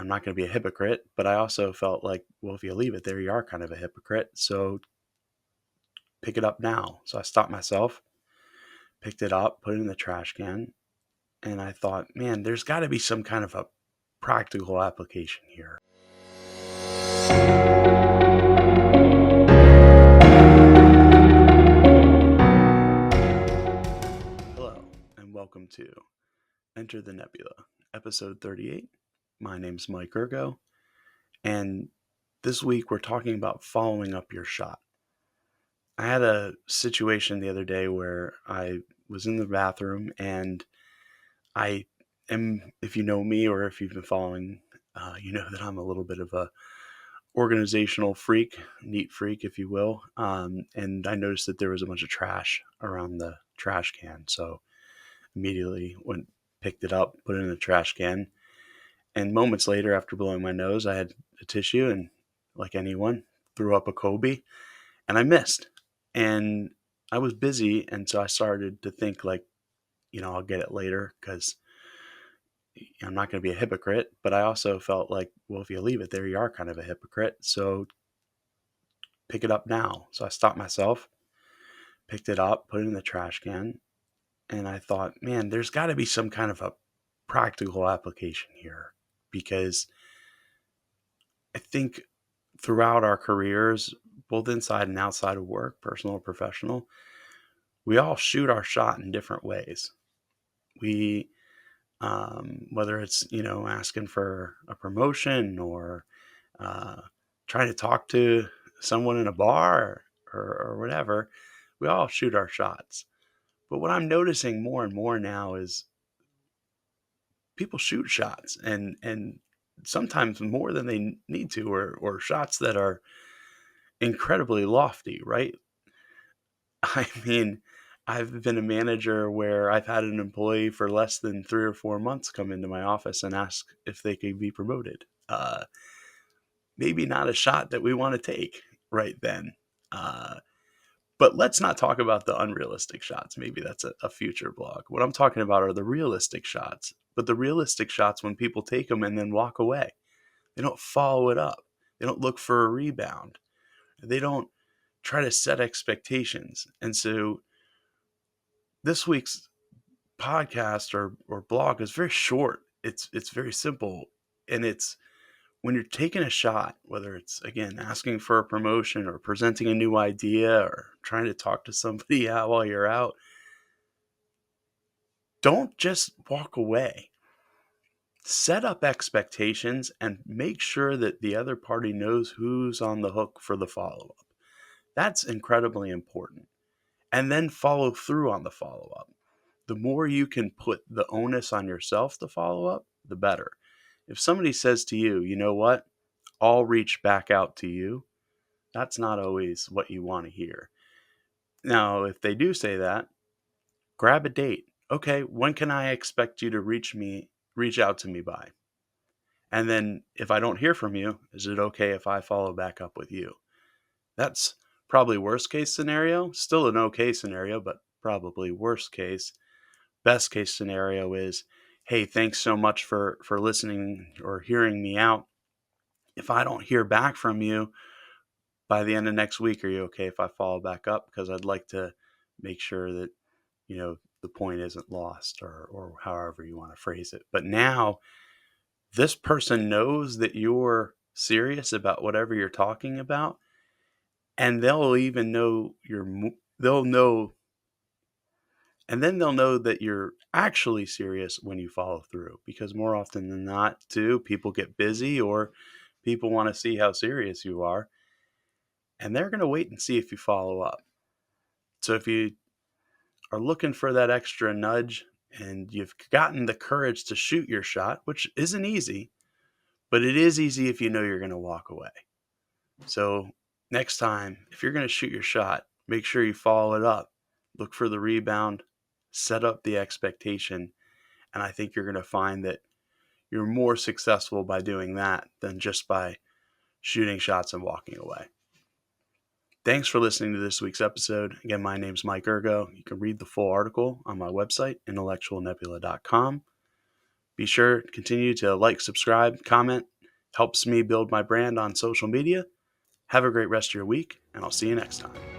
I'm not going to be a hypocrite, but I also felt like, well, if you leave it there, you are kind of a hypocrite. So pick it up now. So I stopped myself, picked it up, put it in the trash can, and I thought, man, there's got to be some kind of a practical application here. Hello, and welcome to Enter the Nebula, episode 38. My name's Mike Ergo, and this week we're talking about following up your shot. I had a situation the other day where I was in the bathroom and I am, if you know me or if you've been following, you know that I'm a little bit of a organizational freak, neat freak, if you will. And I noticed that there was a bunch of trash around the trash can. So immediately went, picked it up, put it in the trash can. And moments later, after blowing my nose, I had a tissue and, like anyone, threw up a Kobe and I missed. And I was busy. And so I started to think, like, I'll get it later because I'm not going to be a hypocrite. But I also felt like, well, if you leave it there, you are kind of a hypocrite. So pick it up now. So I stopped myself, picked it up, put it in the trash can. And I thought, man, there's got to be some kind of a practical application here because I think throughout our careers, both inside and outside of work, personal or professional, we all shoot our shot in different ways. We, whether it's, asking for a promotion or trying to talk to someone in a bar or whatever, we all shoot our shots. But what I'm noticing more and more now is people shoot shots and sometimes more than they need to, or shots that are incredibly lofty, right? I mean, I've been a manager where I've had an employee for less than 3 or 4 months come into my office and ask if they could be promoted. Maybe not a shot that we want to take right then. Uh, but let's not talk about the unrealistic shots. Maybe that's a future blog. What I'm talking about are the realistic shots. But the realistic shots, when people take them and then walk away, they don't follow it up. They don't look for a rebound. They don't try to set expectations. And so this week's podcast or blog is very short. It's very simple. And it's when you're taking a shot, whether it's, again, asking for a promotion or presenting a new idea or trying to talk to somebody out while you're out, don't just walk away. Set up expectations and make sure that the other party knows who's on the hook for the follow-up. That's incredibly important. And then follow through on the follow-up. The more you can put the onus on yourself to follow up, the better. If somebody says to you, you know what, I'll reach back out to you, that's not always what you want to hear. Now, if they do say that, grab a date. Okay, when can I expect you to reach out to me by? And then if I don't hear from you, is it okay if I follow back up with you? That's probably worst case scenario. Still an okay scenario, but probably worst case. Best case scenario is, hey, thanks so much for listening or hearing me out. If I don't hear back from you by the end of next week, are you okay if I follow back up? Because I'd like to make sure that, the point isn't lost, or however you want to phrase it. But now this person knows that you're serious about whatever you're talking about, and they'll even know they'll know, and then they'll know that you're actually serious when you follow through, because more often than not, too, people get busy or people want to see how serious you are, and they're going to wait and see if you follow up. So if you are looking for that extra nudge and you've gotten the courage to shoot your shot, which isn't easy, but it is easy if you know you're going to walk away. So next time, if you're going to shoot your shot, make sure you follow it up. Look for the rebound, set up the expectation, and I think you're going to find that you're more successful by doing that than just by shooting shots and walking away. Thanks for listening to this week's episode. Again, my name's Mike Ergo. You can read the full article on my website, intellectualnebula.com. Be sure to continue to like, subscribe, comment, helps me build my brand on social media. Have a great rest of your week, and I'll see you next time.